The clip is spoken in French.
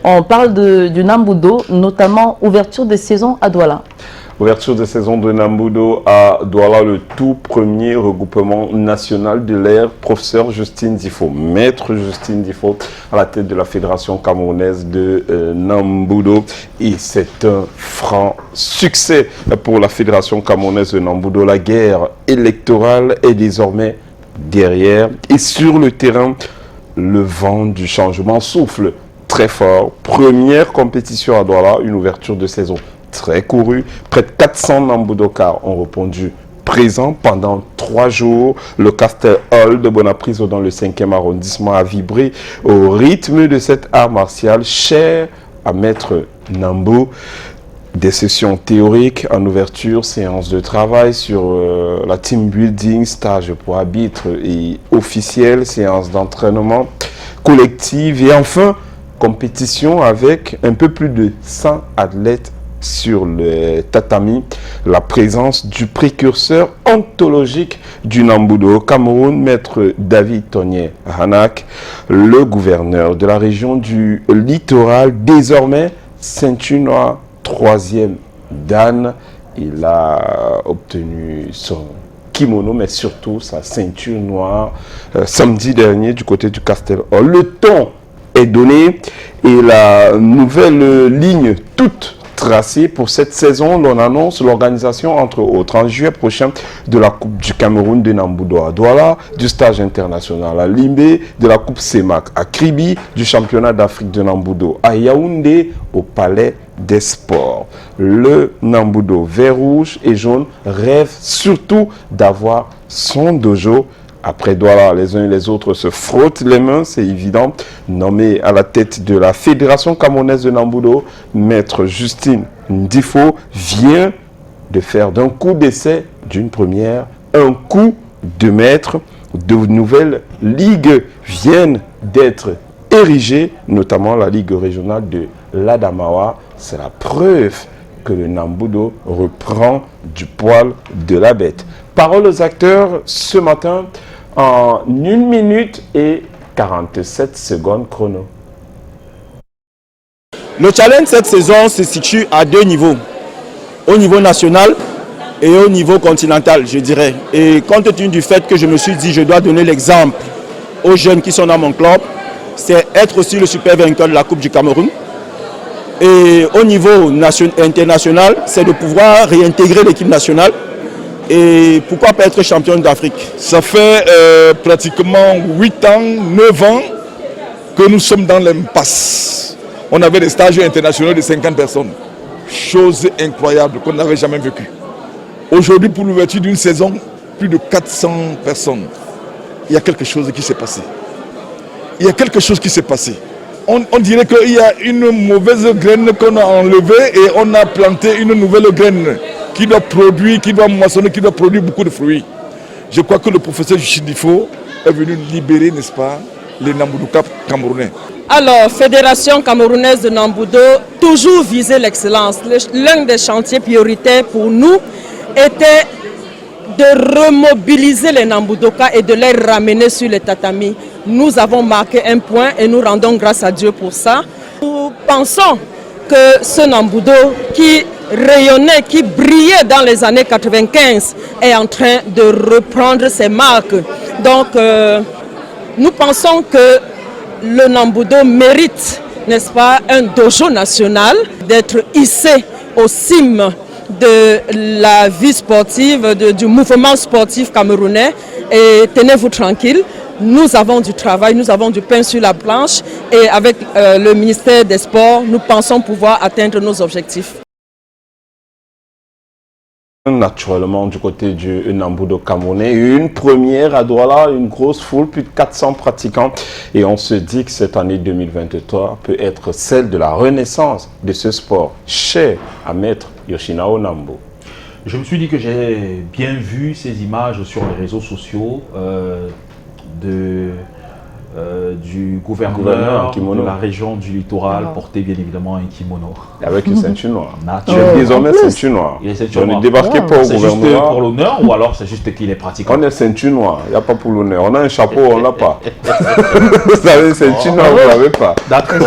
On parle du Nambudo, notamment ouverture des saisons à Douala. Ouverture de saison de Nambudo à Douala, le tout premier regroupement national de l'ère. Professeur Justine Difo, maître Justine Difo, à la tête de la Fédération camerounaise de Nambudo. Et c'est un franc succès pour la Fédération camerounaise de Nambudo. La guerre électorale est désormais derrière. Et sur le terrain, le vent du changement souffle très fort. Première compétition à Douala, une ouverture de saison très couru. Près de 400 Nambudokars ont répondu présent pendant 3 jours. Le Castel Hall de Bonapriso dans le 5e arrondissement a vibré au rythme de cet art martial cher à Maître Nambu. Des sessions théoriques en ouverture, séances de travail sur la team building, stage pour arbitre et officiel, séances d'entraînement collective et enfin compétition avec un peu plus de 100 athlètes sur le tatami, la présence du précurseur ontologique du Nambudo au Cameroun, Maître David Tonier Hanak, le gouverneur de la région du littoral, désormais ceinture noire, 3e dan. Il a obtenu son kimono, mais surtout sa ceinture noire samedi dernier du côté du Castel Hall. Le ton est donné et la nouvelle ligne toute tracée pour cette saison, l'on annonce l'organisation entre autres en juillet prochain de la Coupe du Cameroun de Nambudo à Douala, du stage international à Limbé, de la Coupe CEMAC à Kribi, du championnat d'Afrique de Nambudo à Yaoundé au Palais des Sports. Le Nambudo vert, rouge et jaune rêve surtout d'avoir son dojo. Après Douala, les uns et les autres se frottent les mains, c'est évident. Nommé à la tête de la Fédération camerounaise de Nambudo, Maître Justine Difo vient de faire d'un coup d'essai, d'une première, un coup de maître. De nouvelles ligues viennent d'être érigées, notamment la Ligue régionale de l'Adamawa. C'est la preuve que le Nambudo reprend du poil de la bête. Parole aux acteurs ce matin en 1 minute et 47 secondes chrono. Le challenge cette saison se situe à 2 niveaux. Au niveau national et au niveau continental, je dirais. Et compte tenu du fait que je me suis dit je dois donner l'exemple aux jeunes qui sont dans mon club, c'est être aussi le super vainqueur de la Coupe du Cameroun. Et au niveau international, c'est de pouvoir réintégrer l'équipe nationale. Et pourquoi pas être champion d'Afrique? Ça fait pratiquement 8 ans, 9 ans que nous sommes dans l'impasse. On avait des stages internationaux de 50 personnes. Chose incroyable qu'on n'avait jamais vécue. Aujourd'hui, pour l'ouverture d'une saison, plus de 400 personnes. Il y a quelque chose qui s'est passé. Il y a quelque chose qui s'est passé. On dirait qu'il y a une mauvaise graine qu'on a enlevée et on a planté une nouvelle graine qui doit produire, qui doit moissonner, qui doit produire beaucoup de fruits. Je crois que le professeur Justine Difo est venu libérer, n'est-ce pas, les Nambudokars camerounais. Alors, Fédération camerounaise de Nambudo, toujours viser l'excellence. L'un des chantiers prioritaires pour nous était de remobiliser les Nambudokars et de les ramener sur les tatamis. Nous avons marqué un point et nous rendons grâce à Dieu pour ça. Nous pensons que ce Nambudo qui rayonnait, qui brillait dans les années 95 est en train de reprendre ses marques. Donc, nous pensons que le Nambudo mérite, n'est-ce pas, un dojo national, d'être hissé au cime de la vie sportive, du mouvement sportif camerounais. Et tenez-vous tranquille, nous avons du travail, nous avons du pain sur la planche et avec le ministère des Sports, nous pensons pouvoir atteindre nos objectifs. Naturellement du côté du Nambudo camerounais, une première à Douala, une grosse foule, plus de 400 pratiquants et on se dit que cette année 2023 peut être celle de la renaissance de ce sport cher à Maître Yoshinao Nambu. Je me suis dit que j'ai bien vu ces images sur les réseaux sociaux du gouverneur de la région du littoral portait bien évidemment un kimono. Avec une ceinture noire. Naturellement. Désormais ceinture noire. Il est ceinture On noire. ne débarquait pas au C'est gouvernement. juste pour l'honneur ou alors c'est juste qu'il est pratiquant? On est ceinture noire, il n'y a pas pour l'honneur. On a un chapeau, on ne l'a pas. Vous savez, ceinture noire, vous ne l'avez pas. D'accord.